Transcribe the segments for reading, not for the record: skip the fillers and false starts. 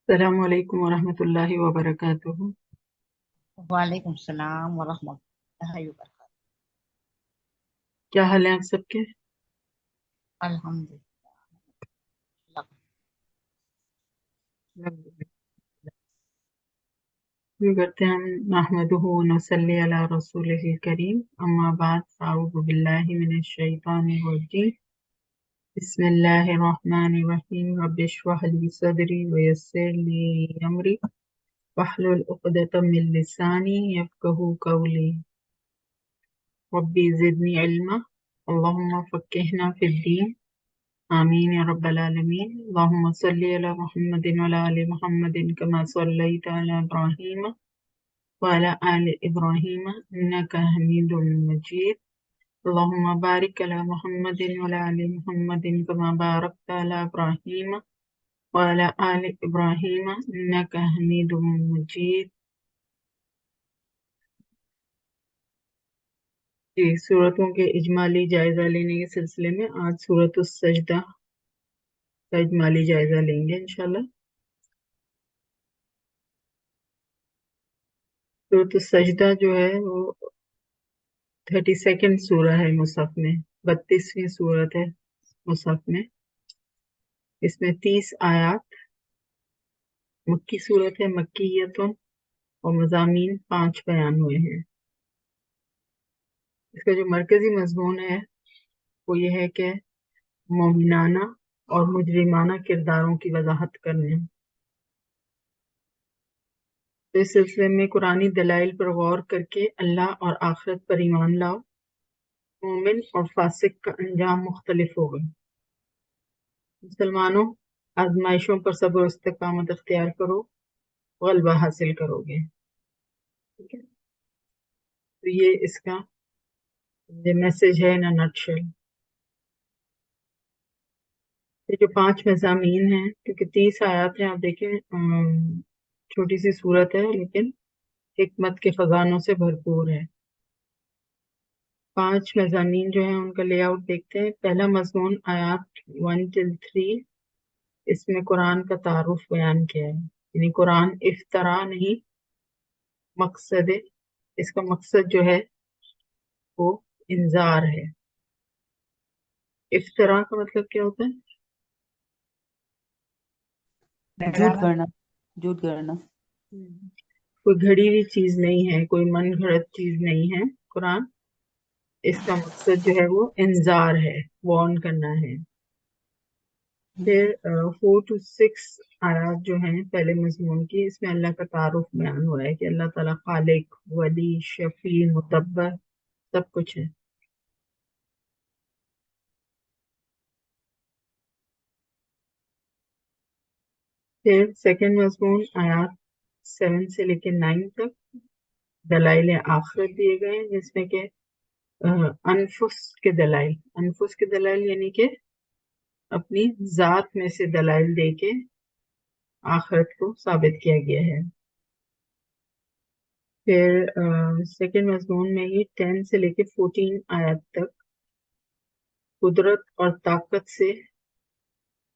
السلام علیکم ورحمۃ اللہ وبرکاتہ۔ وعلیکم السلام ورحمۃ اللہ وبرکاتہ۔ کیا حال ہے آپ سب کے؟ الحمد للہ۔ شروع کرتے ہیں ہم نحمدہ ونصلی علی رسولہ الکریم، اما بعد فاعوذ باللہ من الشیطان الرجیم، بسم اللہ الرحمن الرحیم، رب اشرح لی صدری ویسر لی امری واحلل عقدۃ من لسانی یفقہوا قولی، ربی زدنی علما اللہم فقہنا فی الدین، آمین یا رب العالمین۔ اللہم صلی علی محمد وعلی آل محمد کما صلیت علی ابراہیم وعلی آل ابراہیم انک حمید مجید۔ اللہم بارک علی محمد وعلی آل محمد کما بارکت علی ابراہیم وعلی آل ابراہیم انک حمید مجید۔ جی، سورتوں کے اجمالی جائزہ لینے کے سلسلے میں آج سورۃ السجدہ کا اجمالی جائزہ لیں گے انشاءاللہ۔ سورۃ السجدہ جو ہے وہ 32 سورہ ہے مصحف میں، 32ویں سورت ہے مصحف میں۔ اس میں 30 آیات، مکی سورت ہے، مکیتن، اور مضامین 5 بیان ہوئے ہیں۔ اس کا جو مرکزی مضمون ہے وہ یہ ہے کہ مومنانہ اور مجرمانہ کرداروں کی وضاحت کرنا۔ تو اس سلسلے میں قرآنی دلائل پر غور کر کے اللہ اور آخرت پر ایمان لاؤ۔ مومن اور فاسق کا انجام مختلف ہوگا۔ مسلمانوں، آزمائشوں پر صبر و استقامت اختیار کرو، غلبہ حاصل کرو گے۔ ٹھیک ہے، تو یہ اس کا میسج ہے ان نٹ شیل۔ یہ جو 5 مضامین ہیں، کیونکہ 30 آیات ہیں، آپ دیکھیں چھوٹی سی صورت ہے لیکن حکمت کے خزانوں سے بھرپور ہے۔ 5 مضامین جو ہیں ان کا لے آؤٹ دیکھتے ہیں۔ پہلا مضمون آیات 1 till 3، اس میں قرآن کا تعارف بیان کیا ہے، یعنی قرآن افترا نہیں، مقصد اس کا مقصد جو ہے وہ انذار ہے۔ افترا کا مطلب کیا ہوتا ہے؟ جھوٹ گڑنا۔ کوئی گھڑی ہوئی چیز نہیں ہے، کوئی من گھڑت چیز نہیں ہے قرآن۔ اس کا مقصد جو ہے وہ انذار ہے، وارن کرنا ہے۔ پھر 4 to 6 آیات جو ہیں پہلے مضمون کی، اس میں اللہ کا تعارف بیان ہوا ہے کہ اللہ تعالیٰ خالق، ولی، شفیع، مدبر سب کچھ ہے۔ پھر سیکنڈ مضمون آیات 7 سے لے کے 9 تک دلائل آخرت دیے گئے ہیں، جس میں کہ انفس کے دلائل یعنی کہ اپنی ذات میں سے دلائل دے کے آخرت کو ثابت کیا گیا ہے۔ پھر سیکنڈ مضمون میں ہی 10 سے لے کے 14 آیات تک قدرت اور طاقت سے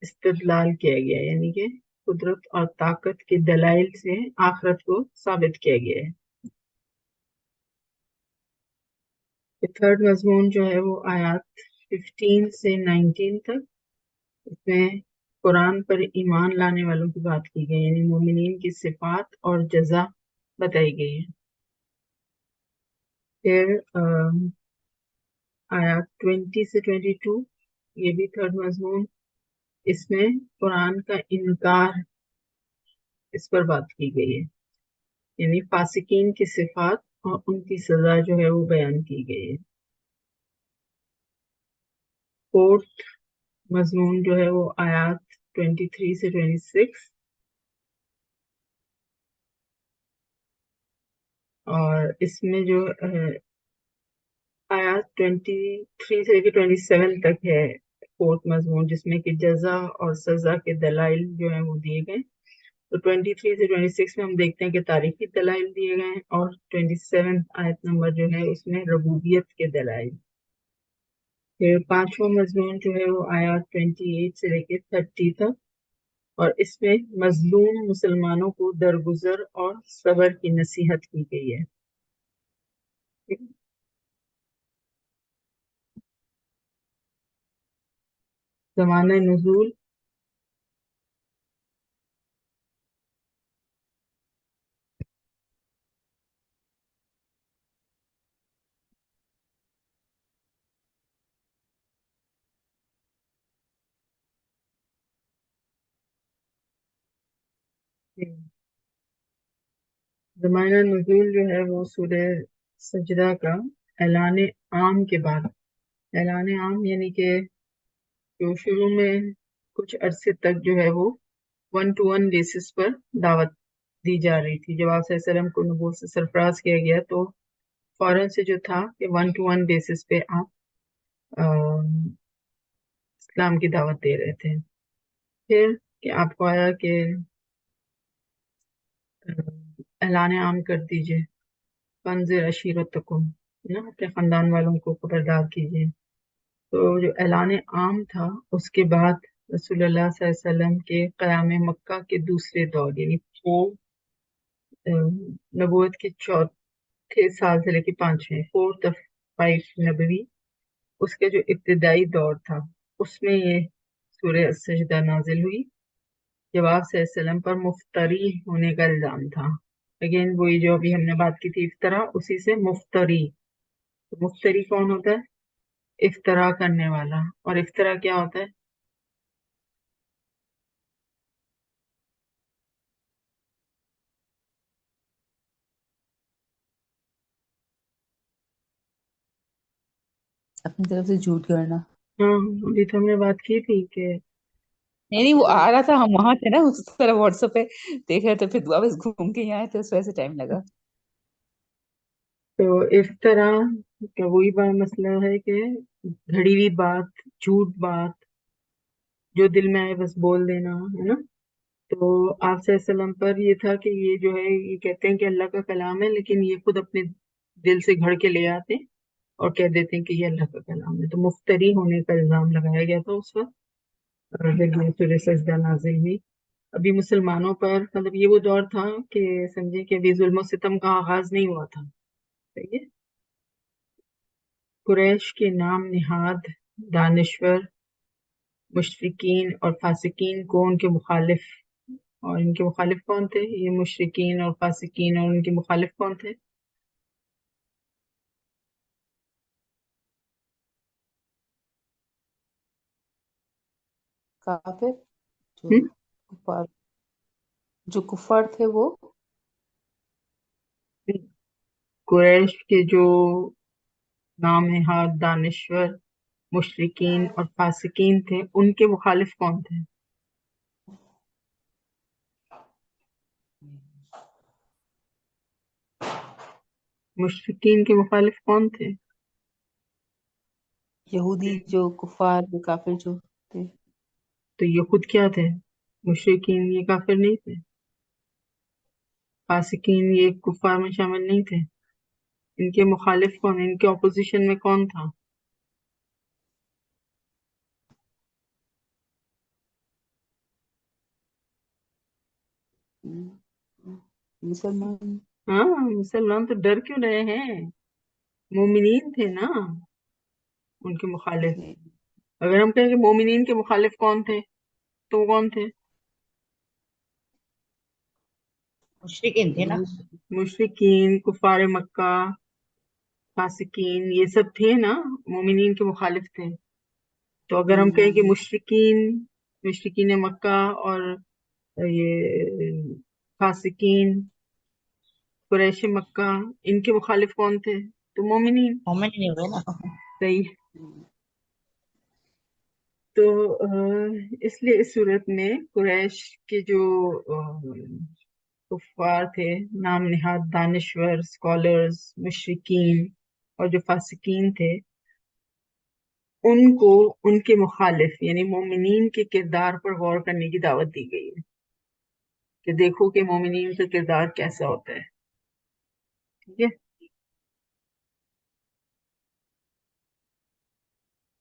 استدلال کیا گیا ہے، یعنی کہ قدرت اور طاقت کے دلائل سے آخرت کو ثابت کیا گیا ہے۔ تھرڈ مضمون جو ہے وہ آیات 15 سے 19 تک، اس میں قرآن پر ایمان لانے والوں کی بات کی گئی، یعنی مومنین کی صفات اور جزا بتائی گئی ہے۔ پھر آیات 20 سے 22، یہ بھی تھرڈ مضمون، اس میں قرآن کا انکار اس پر بات کی گئی ہے، یعنی فاسقین کی صفات اور ان کی سزا جو ہے وہ بیان کی گئی ہے۔ فورتھ مضمون جو ہے وہ آیات 23 سے 26، اور اس میں جو آیات 23 سے لے کے 27 تک ہے فورتھ مضمون، جس میں کہ جزا اور سزا کے دلائل جو ہیں وہ دیے گئے۔ تو 23 سے 26 میں ہم دیکھتے ہیں کہ تاریخی دلائل دیے گئے ہیں، اور 27 آیت نمبر جو ہے اس میں ربوبیت کے دلائل۔ پھر پانچواں مضمون جو ہے وہ آیات 28 سے لے کے 30 تک اور اس میں مظلوم مسلمانوں کو درگزر اور صبر کی نصیحت کی گئی ہے. زمانہ نزول زمانہ نزول جو ہے وہ سورہ سجدہ کا اعلان عام کے بعد. اعلان عام یعنی کہ جو شروع میں کچھ عرصے تک جو ہے وہ 1-to-1 بیسس پر دعوت دی جا رہی تھی. جب آپ صلی اللہ علیہ وسلم کو نبوت سے سرفراز کیا گیا تو فوراً سے جو تھا کہ 1-to-1 بیسس پہ آپ اسلام کی دعوت دے رہے تھے. پھر کہ آپ کو آیا کہ اعلان عام کر دیجئے، فانذر عشیرتکم، اپنے خاندان والوں کو خبردار کیجئے. تو جو اعلان عام تھا اس کے بعد رسول اللہ صلی اللہ علیہ وسلم کے قیام مکہ کے دوسرے دور یعنی وہ نبوت کے چوتھے سال سے لے کے پانچویں 4th of 5 نبوی، اس کا جو ابتدائی دور تھا اس میں یہ سورہ السجدہ نازل ہوئی جب آپ صلی اللہ علیہ وسلم پر مفتری ہونے کا الزام تھا. اگین وہی جو ابھی ہم نے بات کی تھی افطرا، اسی سے مفتری. مفتری کون ہوتا ہے؟ افطرا کرنے والا. اور افطرا کیا ہوتا ہے؟ اپنی طرف سے جھوٹ کرنا. ہاں ابھی تو ہم نے بات کی تھی کہ نہیں وہ آ رہا تھا، ہم وہاں تھے نا اس طرح واٹس ایپ پہ دیکھ رہے تھے، پھر واپس گھوم کے یہاں آئے تھے، اس وجہ سے ٹائم لگا. تو افطرا کا وہی بات مسئلہ ہے کہ گھڑی ہوئی بات، جھوٹ بات، جو دل میں آئے بس بول دینا، ہے نا. تو آپ صلی اللہ علیہ وسلم پر یہ تھا کہ یہ جو ہے یہ کہتے ہیں کہ اللہ کا کلام ہے لیکن یہ خود اپنے دل سے گھڑ کے لے آتے اور کہہ دیتے ہیں کہ یہ اللہ کا کلام ہے. تو مفتری ہونے کا الزام لگایا گیا تھا اس وقت جب یہ سورہ سجدہ نازل ہوئی. ابھی مسلمانوں پر مطلب یہ وہ دور تھا کہ سمجھے کہ ابھی ظلم و ستم کا آغاز نہیں ہوا تھا. صحیح ہے. قریش کے نام نہاد دانشور مشرکین اور فاسقین کو ان کے مخالف، اور ان کے مخالف کون تھے؟ یہ مشرکین اور فاسقین اور ان کے مخالف کون تھے؟ کافر جو ہم؟ کفار، جو کفار تھے وہ قریش کے جو نام نہاد دانشور مشرکین اور فاسقین تھے ان کے مخالف کون تھے؟ مشرکین کے مخالف کون تھے؟ یہودی جو کفار، جو کافر جو تھے. تو یہ خود کیا تھے؟ مشرکین یہ کافر نہیں تھے، فاسقین یہ کفار میں شامل نہیں تھے. ان کے مخالف کون، ان کے اپوزیشن میں کون تھا؟ مسلمان. ہاں مسلمان تو ڈر کیوں رہے ہیں؟ مومنین تھے نا ان کے مخالف. اگر ہم کہیں کہ مومنین کے مخالف کون تھے تو وہ کون تھے؟ مشرکین تھے نا. مشرکین، کفار مکہ، فاسقین، یہ سب تھے نا، مومنین کے مخالف تھے. تو اگر ہم کہیں کہ مشرکین مکہ اور یہ فاسقین قریش مکہ ان کے مخالف کون تھے؟ تو مومنین. مومن نہیں ہوئے نا. صحیح. تو اس لیے اس صورت میں قریش کے جو کفار تھے، نام نہاد دانشور، اسکالرز، مشرکین اور جو فاسقین تھے، ان کو ان کے مخالف یعنی مومنین کے کردار پر غور کرنے کی دعوت دی گئی ہے کہ دیکھو کہ مومنین کا کردار کیسا ہوتا ہے. ٹھیک ہے.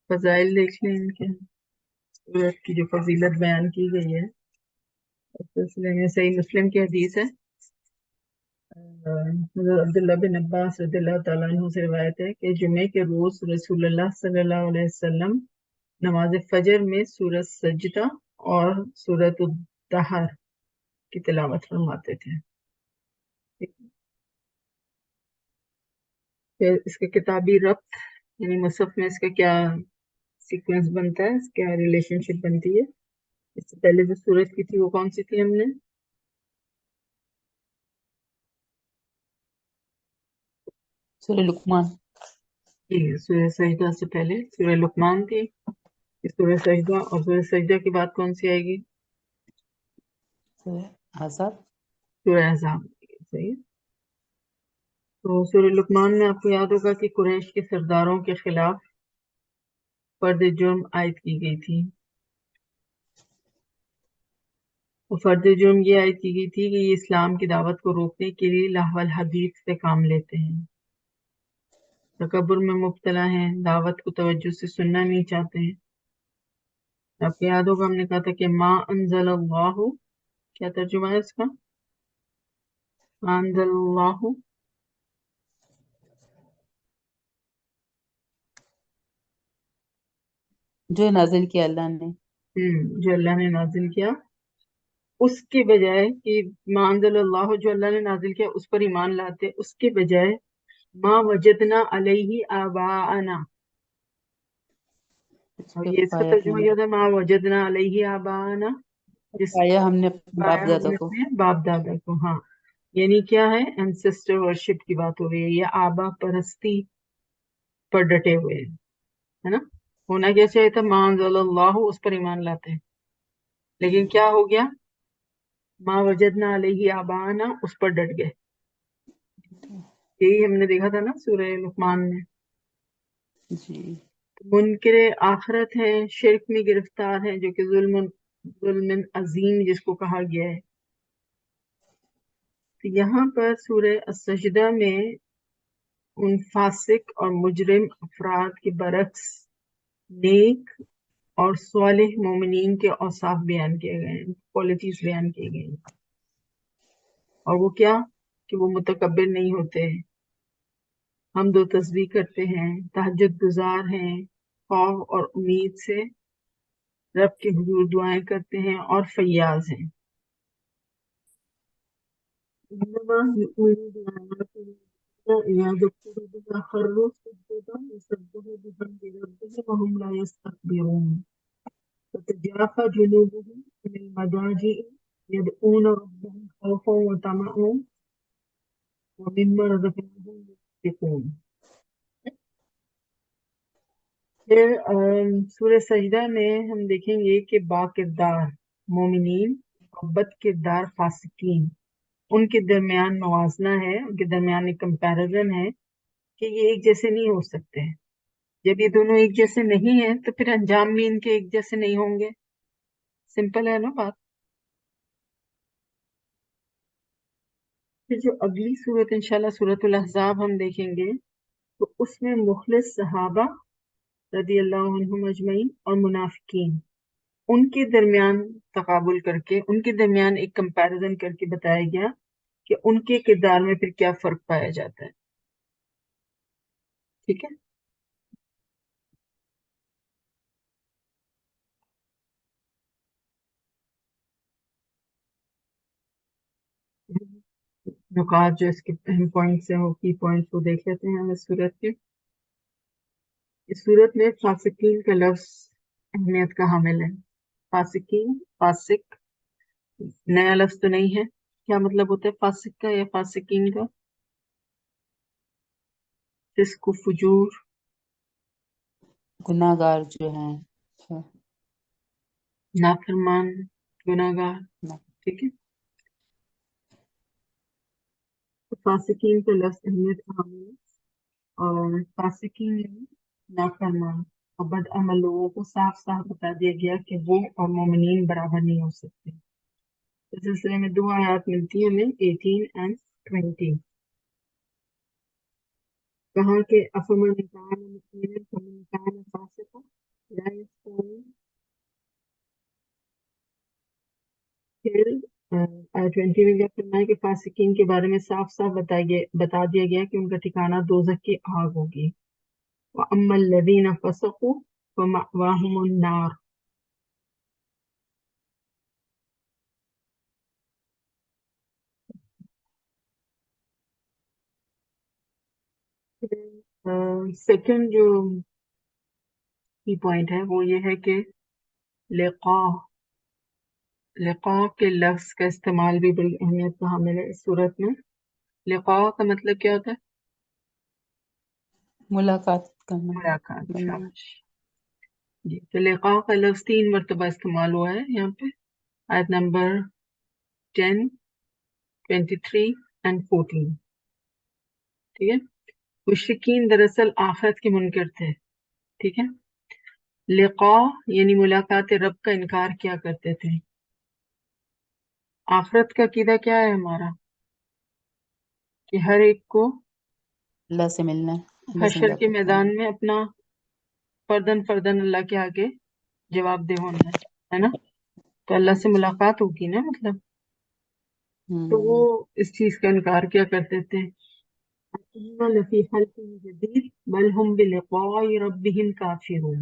فضائل دیکھ لیں ان کے، سورت کی جو فضیلت بیان کی گئی ہے इस सिलसिले में सही मुस्लिम की हदीस है, हज़रत अब्दुल्लाह बिन अब्बास रज़ियल्लाहु ताला अन्हु से रिवायत है कि जुमे के रोज रसूलुल्लाह सल्लल्लाहु अलैहि वसल्लम नमाज फजर में सूरत सजदा और सूरत दहर की तिलावत फरमाते थे। फिर इसका किताबी रब्त यानी मुसहफ में इसका क्या सीक्वेंस बनता है, क्या रिलेशनशिप बनती है। इससे पहले जो सूरत की थी वो कौन सी थी हमने? सूरह लुकमान। सूरह सजदा से पहले सूरह लुकमान थी, सूरह सजदा, और सूरह सजदा की बात कौन सी आएगी? सूरह अहज़ाब। सूरह अहज़ाब। सही है। तो सूरह लुकमान में आपको याद होगा कि कुरैश के सरदारों के खिलाफ फर्द जुर्म आयद की गई थी। और फर्द जुर्म ये आयद की गई थी कि ये इस्लाम की दावत को रोकने के लिए लाहवल हदीस से काम लेते हैं, तकब्बुर में मुब्तला हैं, दावत को तवज्जो से सुनना नहीं चाहते हैं। आपको याद होगा हमने कहा था कि मा अंज़लल्लाहु, क्या तर्जुमा है इसका? मा अंज़लल्लाहु, जो नाजिल किया अल्लाह ने। जो अल्लाह ने नाजिल किया, उसके बजाय कि मा अंज़लल्लाहु जो अल्लाह ने नाजिल किया उस पर ईमान लाते, उसके बजाय मा वजदना अलैहि आबाअना। और उसके ये इसका पाया थे तर्जुमा क्या था? मा वजदना अलैहि आबाअना, जिस पाया हमने अपने बाप पाया दादा हमने को। अपने बाप दादा को। हाँ, यानी क्या है, एंसेस्टर वर्शिप की बात हो रही है, ये आबा परस्ती पर डटे हुए हैं, है ना। होना क्या चाहिए था? मा अंज़लल्लाहु, उस पर ईमान लाते हैं, लेकिन क्या हो गया? मा वजदना अलैहि आबाअना, उस पर डट गए। यही हमने देखा था ना सूरह लुकमान में। जी। मुनकिर आखिरत है, शिर्क में गिरफ्तार है, जो कि जुल्म अजीम जिसको कहा गया है। तो यहाँ पर सूरह अस-सजदा में उन फासिक और मुजरिम अफराद के बरक्स नेक और स्वालिह मोमिनीन के औसाफ बयान किए गए हैं, क्वालिटीज बयान किए गए हैं। और वो क्या? कि वो मुतकब्बिर नहीं होते, हम दो तस्बीह करते हैं, तहज्जुद गुजार हैं, खौफ और उम्मीद से रब के हुजूर दुआएं करते हैं, और फैयाज हैं। इन्नमा युमिनु बिआयातिना इज़ा ज़ुकिरा बिहा खर्रू सुज्जदा युसब्बिहू बिहम्दि रब्बिहिम व हुम ला यस्तकबिरून ततजाफा जुनूबुहुम अनिल मदाजि'i यद'ऊना रब्बahum खौफन व तमअन व मिम्मा रज़क़नाहुम यunfiqून। फिर सूरह सजदा में हम देखेंगे कि बाकिरदार मोमिनीन और बद किरदार फासिकीन, उनके दरमियान मवाजना है, उनके दरमियान एक कंपैरिजन है कि ये एक जैसे नहीं हो सकते। जब ये दोनों एक जैसे नहीं है तो फिर अंजाम भी इनके एक जैसे नहीं होंगे। सिंपल है ना बात। फिर जो अगली सूरत इंशाल्लाह सूरतुल अहज़ाब हम देखेंगे, तो उसमें मुखलिस सहाबा रदी अल्लाह अन्हुम अजमईन और मुनाफिकीन, उनके दरमियान तकाबुल करके, उनके दरमियान एक कंपैरिजन करके बताया गया कि उनके किरदार में फिर क्या फर्क पाया जाता है। ठीक है। नुकात जो इसके अहम पॉइंट्स हैं, वो की पॉइंट्स को देख लेते हैं हम इस सूरत के। इस सूरत में फासिकीन का लफ्ज अहमियत का हामिल है। फासिकीन, फासिक नया लफ्ज तो नहीं है। क्या मतलब होता है फासिक का या फासिकीन का? फिस्क, फुजूर, गुनाहगार जो हैं। अच्छा। नाफरमान, गुनाहगार। ना- ठीक है। तो फासिकीन का लफ्ज अहमियत का हामिल है, और फासिकीन यानी नाफरमान और बदअमल लोगों को साफ साफ बता दिया गया कि वो और मोमिनीन बराबर नहीं हो सकते। इस सिलसिले में दो आयात मिलती है हमें, 18 एंड 20। कहा कि अफमन कान मुमिनन कमन कान फासिका ला यस्तवीन। फिर 20 में क्या करना है कि फासिकीन के बारे में साफ साफ बता दिया गया कि उनका ठिकाना दोज़ख की आग होगी। وَأَمَّا الَّذِينَ فَسَقُوا فَمَأْوَاهُمُ النَّارُ. सेकंड जो की पॉइंट है वो ये है कि लिक़ा लिक़ा के लफ्ज़ का इस्तेमाल भी बड़ी अहमियत का हामिल है इस सूरत में। लिक़ा का मतलब क्या होता है? मुलाकात करना, मुलाकात। मिलना। शाबाश जी। तो लिक़ा का लफ्ज़ 3 मरतबा इस्तेमाल हुआ है यहाँ पे, आयत नंबर 10, 23 एंड 14। ठीक है। मुशरिकीन दरअसल आखिरत के मुनकर थे। ठीक है। लिक़ा यानी मुलाकात रब का इनकार किया करते थे। आखिरत का अकीदा क्या है हमारा? कि हर एक को अल्लाह से मिलना है, अल्लाह से हशर के मुलाकात करना मैदान में अपना फर्दन फर्दन अल्लाह के आगे जवाबदेह होना है ना। तो अल्लाह से मुलाकात होगी ना, मतलब। तो वो इस चीज का इनकार किया करते थे। लफ़ी ख़ल्क़िन जदीद बल हुम बिलिक़ाइ रब्बिहिम काफ़िरून।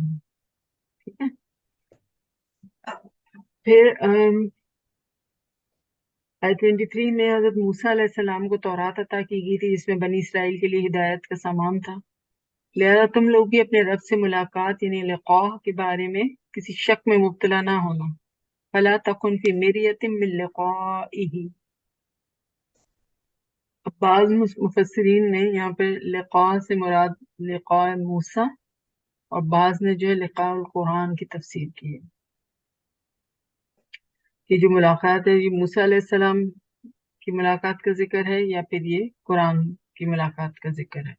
ठीक है। फिर आयत 23 में हज़रत मूसा अलैहिस्सलाम को तौरात अता की गई थी जिसमें बनी इसराइल के लिए हिदायत का सामान था। लिहाजा तुम लोग भी अपने रब से मुलाकात यानी लिक़ा के बारे में किसी शक में मुब्तला ना होना। फला तकुन फी मिर्यतिम मिन लिक़ाइही। अब बाज़ मुफस्सिरीन ने यहाँ पे लिक़ा से मुराद लिक़ा मूसा और बाज़ ने जो है लिक़ाउल कुरान की तफसीर की है कि जो मुलाकात है ये मूसा अलैहिस्सलाम की मुलाकात का जिक्र है या फिर ये कुरान की मुलाकात का जिक्र है।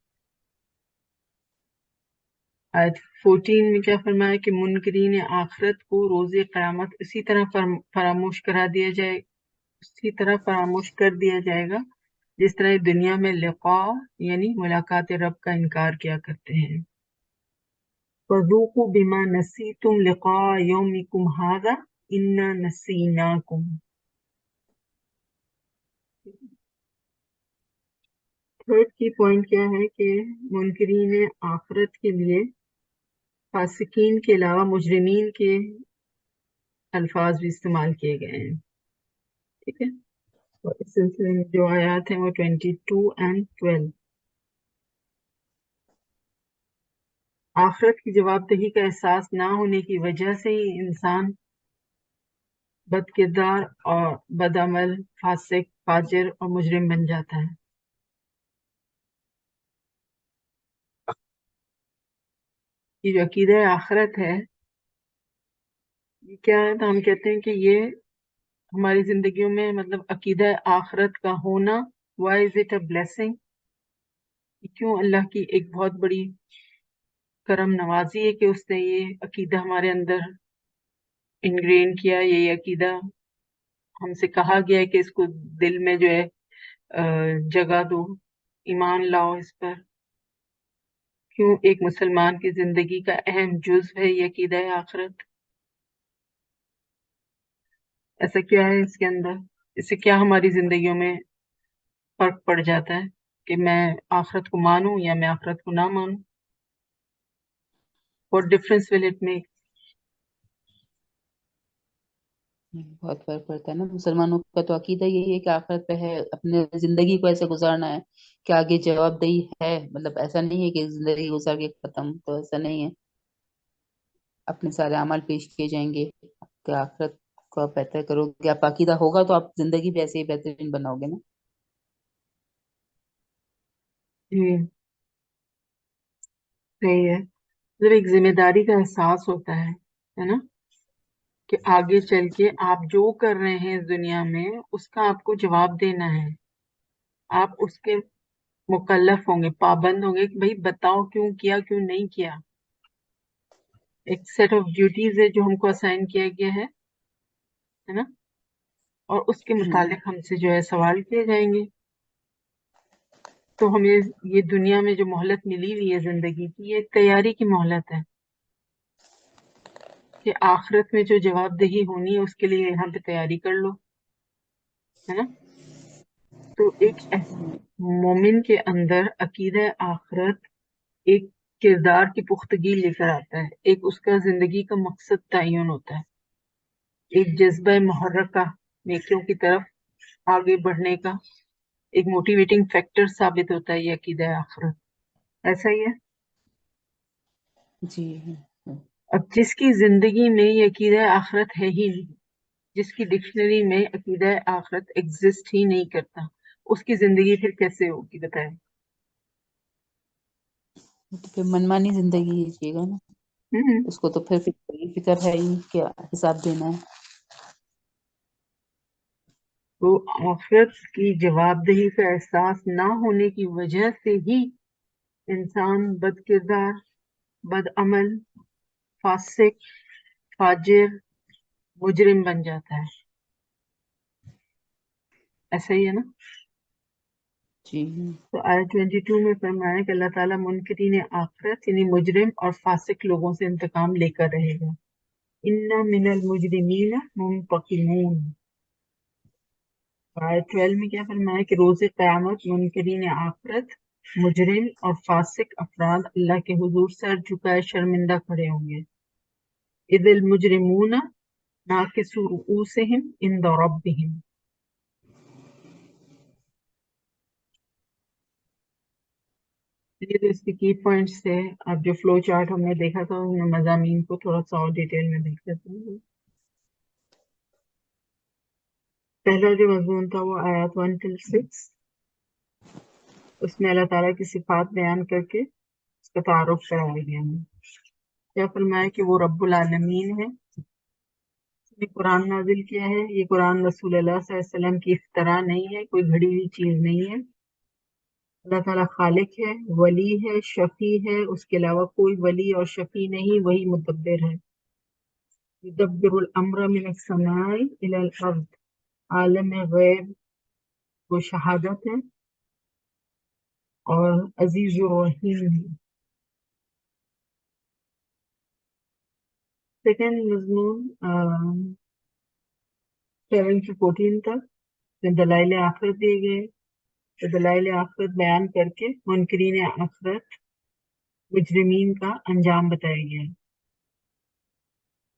आयत 14 में क्या फरमाया कि मुनकरीन आखिरत को रोज़े क़यामत इसी तरह फरामोश कर दिया जाएगा जिस तरह दुनिया में लिक़ा यानी मुलाकात रब का इनकार किया करते हैं। फ़ज़ूक़ू बिमा नसीतुम लिक़ा यौमिकुम हाज़ा इन्ना नसीनाकुम। थर्ड की पॉइंट क्या है कि मुनकरीन आखिरत के लिए फासिकीन के अलावा मुजरिमीन के अल्फाज भी इस्तेमाल किए गए हैं। ठीक है। और इस सिलसिले में जो आयात हैं वो 22 एंड 12। आखिरत की जवाबदेही का एहसास ना होने की वजह से ही इंसान बदकिरदार और बदअमल, फासिक, फाजिर और मुजरिम बन जाता है। ये जो अकीदा आखिरत है ये क्या है, तो हम कहते हैं कि ये हमारी जिंदगियों में मतलब अकीदा आखिरत का होना, why is it a blessing, क्यों अल्लाह की एक बहुत बड़ी करम नवाजी है कि उसने ये अकीदा हमारे अंदर इनग्रेन किया। ये अकीदा हमसे कहा गया है कि इसको दिल में जो है जगह दो, ईमान लाओ इस पर। क्यों एक मुसलमान की जिंदगी का अहम जुज़ है ये अकीदा आखिरत। ऐसा क्या है इसके अंदर, इससे क्या हमारी जिंदगियों में फर्क पड़ जाता है कि मैं आखिरत को मानूं या मैं आखिरत को ना मानूं। What difference will it make. बहुत फर्क पड़ता है ना। मुसलमानों का तो अकीदा यही है कि आखिरत पे है, अपने जिंदगी को ऐसे गुजारना है कि आगे जवाबदेही है। मतलब ऐसा नहीं है कि जिंदगी गुजार के खत्म, तो ऐसा नहीं है। अपने सारे अमल पेश किए जाएंगे कि आखिरत को आप बेहतर करोगे। आप अकीदा होगा तो आप जिंदगी भी ऐसे ही बेहतरीन बनाओगे ना। जी सही है। मतलब एक जिम्मेदारी का एहसास होता है ना, कि आगे चल के आप जो कर रहे हैं इस दुनिया में उसका आपको जवाब देना है। आप उसके मुकल्लफ होंगे, पाबंद होंगे कि भाई बताओ क्यों किया क्यों नहीं किया। एक सेट ऑफ ड्यूटीज है जो हमको असाइन किया गया है ना। और उसके हम्म। मुतालिक हमसे जो है सवाल किए जाएंगे। तो हमें ये दुनिया में जो मोहलत मिली हुई है जिंदगी की, ये तैयारी की मोहलत है कि आखिरत में जो जवाबदेही होनी है उसके लिए यहाँ पे तैयारी कर लो। ہے نا. تو ایک مومن کے اندر عقیدہ آخرت ایک کردار کی پختگی لے کر آتا ہے، ایک اس کا زندگی کا مقصد تعین ہوتا ہے، ایک جذبہ محرکہ نیکیوں کی طرف آگے بڑھنے کا ایک موٹیویٹنگ فیکٹر ثابت ہوتا ہے یہ عقیدہ آخرت. ایسا ہی ہے. جی. اب جس کی زندگی میں یہ عقیدہ آخرت ہے ہی نہیں، جس کی ڈکشنری میں عقیدہ آخرت ایگزسٹ ہی نہیں کرتا، اس کی زندگی پھر کیسے ہوگی بتائیں. تو پھر منمانی زندگی جیے گا نا. اس کو تو پھر فکر ہے ہی کیا حساب دینا ہے. تو آخرت کی جواب دہی کا احساس نہ ہونے کی وجہ سے ہی انسان بد کردار، بد عمل، فاسق، فاجر، مجرم بن جاتا ہے. ایسا ہی ہے نا. جی. تو آیت 22 میں فرمایا کہ اللہ تعالیٰ منکرین آخرت یعنی مجرم اور فاسق لوگوں سے انتقام لے کر رہے گا. اِنَّ مِنَ الْمُجْرِمِينَ مُنْتَقِمُونَ. آیت 12 میں کیا فرمایا کہ روز قیامت منکرین آخرت، مجرم اور فاسق افراد اللہ کے حضور سر جھکائے شرمندہ کھڑے ہوں گے. اِذِ الْمُجْرِمُونَ نَاكِسُو رُؤُوسِهِمْ عِنْدَ رَبِّهِمْ. یہ تو اس کے کی پوائنٹس تھے. اب جو فلو چارٹ ہم نے دیکھا تھا اس میں مضامین کو تھوڑا سا اور ڈیٹیل میں دیکھ لیتے ہیں. پہلا جو مضمون تھا وہ آیات 1 till 6، اس میں اللہ تعالیٰ کی صفات بیان کر کے اس کا تعارف کرایا گیا ہے. کیا فرمایا کہ وہ رب العالمین ہے. یہ قرآن نازل کیا ہے. یہ قرآن رسول اللہ صلی اللہ علیہ وسلم کی اختراع نہیں ہے، کوئی گھڑی ہوئی چیز نہیں ہے. اللہ تعالیٰ خالق ہے، ولی ہے، شفیع ہے، اس کے علاوہ کوئی ولی اور شفیع نہیں، وہی مدبر ہے. یدبر الامر من السماء الى الارض، عالم غیب وہ شہادت ہے اور عزیز و رحیم ہے. سیکنڈ مضمون 7 سے 14 تک دلائل آخرت دیے گئے. تو دلائل آخرت بیان کر کے منکرین آخرت مجرمین کا انجام بتایا گیا ہے.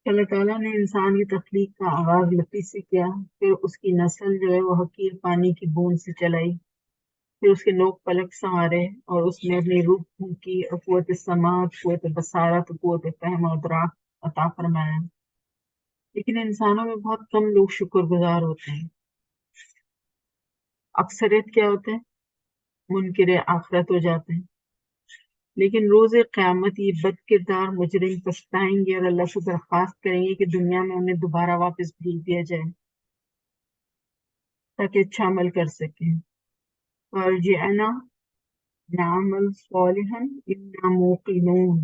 اللہ تعالیٰ نے انسان کی تخلیق کا آغاز لکڑی سے کیا، پھر اس کی نسل جو ہے وہ حقیر پانی کی بوند سے چلائی، پھر اس کے نوک پلک سنوارے اور اس میں اپنی روح پھونکی اور قوت سماعت، قوت بصارت، قوت فہم اور ادراک عطا فرمایا. لیکن انسانوں میں بہت کم لوگ شکر گزار ہوتے ہیں. اکثریت کیا ہوتے ہیں؟ منکر آخرت ہو جاتے ہیں. لیکن روز قیامت یہ بد کردار مجرم پچھتائیں گے اور اللہ سے درخواست کریں گے کہ دنیا میں انہیں دوبارہ واپس بھیج دیا جائے تاکہ اچھا عمل کر سکیں. وَارْجِعْنَا نَعْمَلْ صَالِحًا إِنَّا مُوقِنُونَ.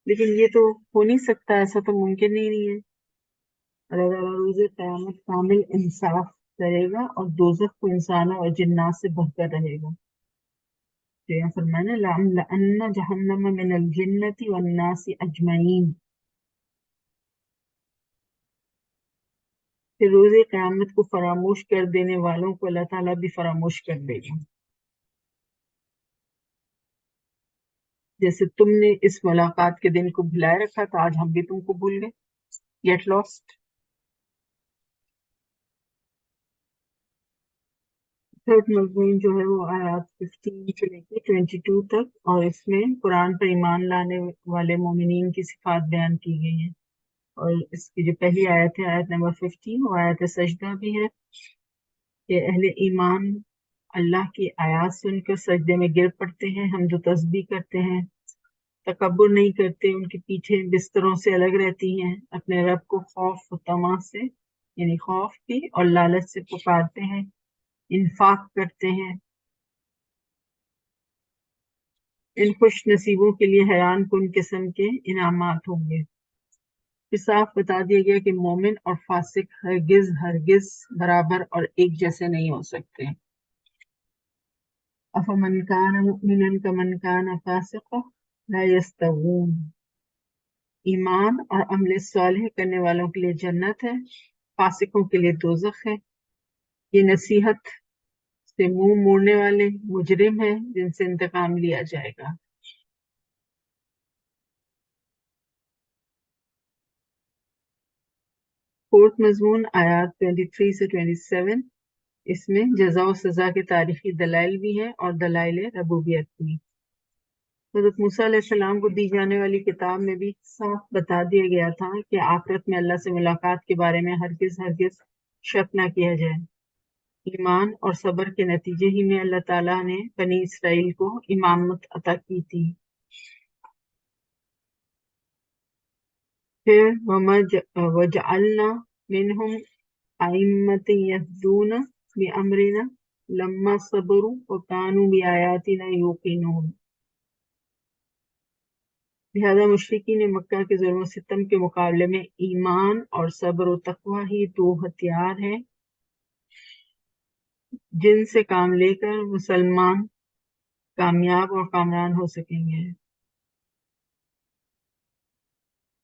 لیکن یہ تو ہو نہیں سکتا، ایسا تو ممکن ہی نہیں ہے. اللہ تعالیٰ روز قیامت کامل انصاف کرے گا اور دوزخ کو انسانوں اور جنات سے بھر کر رہے گا. تو یہاں فرمانا لَأَمْلَأَنَّ جَهَنَّمَ مِنَ الْجِنَّةِ وَالنَّاسِ أَجْمَعِينَ. پھر روز قیامت کو فراموش کر دینے والوں کو اللہ تعالیٰ بھی فراموش کر دے گا. جیسے تم نے اس ملاقات کے دن کو بھلائے رکھا تھا، آج ہم بھی تم کو بھول گئے. Get last. تھرڈ مضمون جو ہے وہ آیات 15 سے لے کے 22 تک، اور اس میں قرآن پر ایمان لانے والے مومنین کی صفات بیان کی گئی ہیں. اور اس کی جو پہلی آیت ہے آیت نمبر 15 وہ آیت سجدہ بھی ہے کہ اہل ایمان اللہ کی آیات سن کر سجدے میں گر پڑتے ہیں، حمد و تسبیح کرتے ہیں، تکبر نہیں کرتے، ان کے پیچھے بستروں سے الگ رہتی ہیں، اپنے رب کو خوف و طمع سے یعنی خوف بھی اور لالچ سے پکارتے ہیں، انفاق کرتے ہیں. ان خوش نصیبوں کے لیے حیران کن قسم کے انعامات ہوں گے. صاف بتا دیا گیا کہ مومن اور فاسق ہرگز برابر اور ایک جیسے نہیں ہو سکتے. افمن کان مؤمنا کمن کان فاسقا لا یستوون. ایمان اور عمل صالح کرنے والوں کے لیے جنت ہے، फासिकों के लिए दोज़ख है। ये नसीहत से मुंह मोड़ने वाले मुजरिम हैं जिनसे इंतकाम लिया जाएगा। फोर्थ मजमून आयात 23 से 27, इसमें जज़ा और सज़ा के तारीखी दलाइल भी हैं और दलाइल रबूबियत भी। हज़रत मूसा अलैहिस्सलाम को दी जाने वाली किताब में भी साफ बता दिया गया था कि आखिरत में अल्लाह से मुलाकात के बारे में हरगिज़ हरगिज़ शक न किया जाए। ईमान और सब्र के नतीजे ही में अल्लाह ताला ने बनी इसराइल को इमामत अता की थी। फिर वजअलना मिनहुम अइम्मतन यहदूना बिअमरिना लम्मा सबरू व कानू बिआयातिना यूकिनून। लिहाजा मुशरिकीन मक्का के जुल्म सितम के मुकाबले में ईमान और सब्र और तकवा ही दो हथियार हैं जिनसे काम लेकर मुसलमान कामयाब और कामरान हो सकेंगे।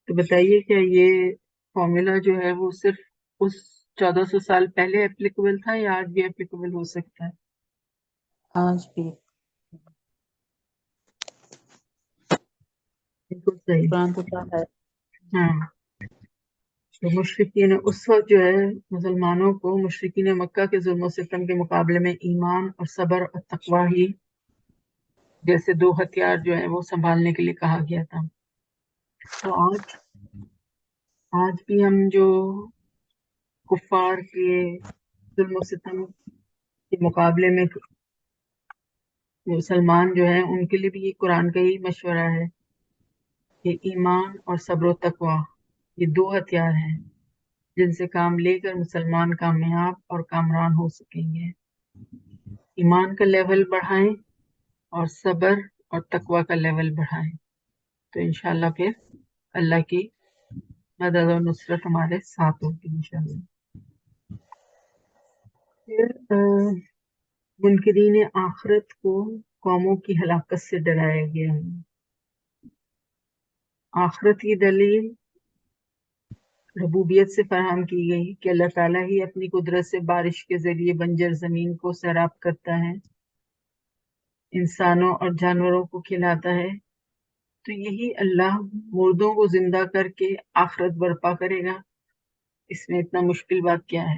तो बताइए क्या ये फॉर्मूला जो है वो सिर्फ उस 1400 साल पहले एप्लीकेबल था या आज भी एप्लीकेबल हो सकता है? आज भी बिल्कुल सही। कुरान तो क्या है। हाँ, तो मुशरिकीन उस वक्त जो है मुसलमानों को मुशरिकीन मक्का के जुल्म सितम के मुकाबले में ईमान और सब्र और तकवा ही जैसे दो हथियार जो है वो संभालने के लिए कहा गया था। तो आज भी हम जो कुफार के जुल्म सितम के मुकाबले में मुसलमान जो है उनके लिए भी ये कुरान का ही मशवरा है कि ईमान और सब्र और तकवा ये दो हथियार हैं जिनसे काम लेकर मुसलमान कामयाब और कामरान हो सकेंगे। ईमान का लेवल बढ़ाएं और सब्र और तकवा का लेवल बढ़ाएं तो इंशाल्लाह फिर अल्लाह की मदद और नुसरत हमारे साथ होगी इंशाल्लाह। फिर मुनकिरीन आखिरत को कौमों की हलाकत से डराया गया है। आखिरत की दलील रबूबियत से फराहम की गई कि अल्लाह ताला ही अपनी कुदरत से बारिश के जरिए बंजर जमीन को सैराब करता है, इंसानों और जानवरों को खिलाता है। तो यही अल्लाह मुर्दों को जिंदा करके आखिरत बर्पा करेगा, इसमें इतना मुश्किल बात क्या है?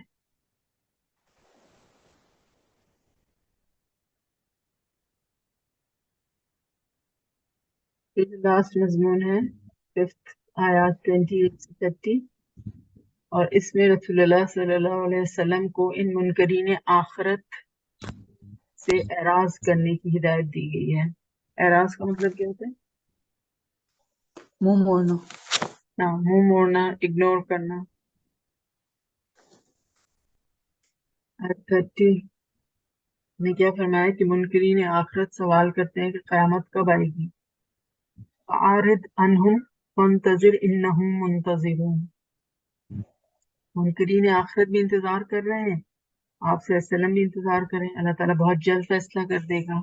फिर लास्ट मजमून है फिफ्थ आयात 28 से 30, और इसमें रसूलुल्लाह सल्लल्लाहु अलैहि वसल्लम को इन मुनकरीन आखिरत से एराज करने की हिदायत दी गई है। एराज का मतलब क्या होता है? मुंह मोड़ना। ना, मुंह मोड़ना, इग्नोर करना। आयत 30 ने क्या फरमाया कि मुनकरीन आखिरत सवाल करते हैं कि क़यामत कब आएगी। आरिद अनहुम मुंतजिर इन्नहुम मुंतजिरून। मुनकरीन आखिरत भी इंतजार कर रहे हैं, आप सल्लम भी इंतजार करें, अल्लाह ताला बहुत जल्द फैसला कर देगा।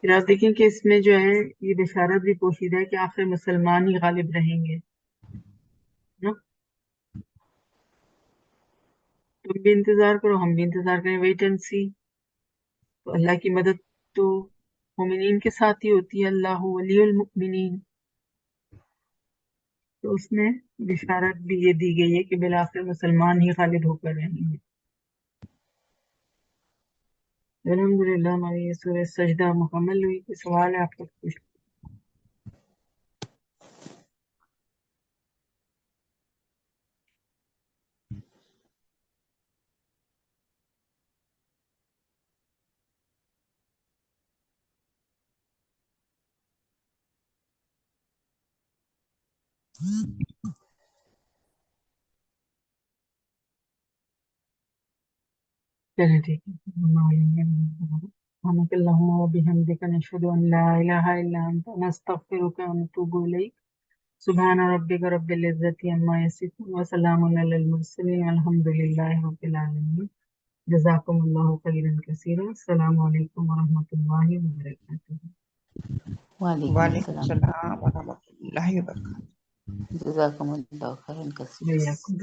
फिर आप देखें कि इसमें जो है ये बिशारत भी पोशीदा है कि आखिर मुसलमान ही गालिब रहेंगे ना। तुम भी इंतजार करो, हम भी इंतजार करें, वेट एंड सी। तो अल्लाह की मदद तो मोमिनीन के साथ ही होती है, अल्लाह वलियुल मुमिनीन। तो उसमें बिशारत भी ये दी गई है कि बिलाखिर मुसलमान ही गालिब होकर रहेंगे। अल्हम्दुलिल्लाह, हमारी ये सूरह सजदा मुकम्मल हुई। कोई सवाल है आपका? कुछ चलिए ठीक है। सुब्हानकल्लाहुम्मा व बिहम्दिका नशहदु अन ला इलाहा इल्ला अंता नस्तगफिरुका व नतूबु इलैक। सुब्हान रब्बिका रब्बिल इज्जति अम्मा यसिफून व सलामुन अलल मुरसलीन वल्हम्दुलिल्लाहि रब्बिल आलमीन। जज़ाकुमुल्लाहु खैरन कसीरा। अस्सलामु अलैकुम व रहमतुल्लाहि व बरकातुहू। वालेकुम वालेकुम अस्सलाम। सलाम व रहमतुल्लाहि व बरकातहू। جزاکم اللہ خیرن کثیر. وإياكم.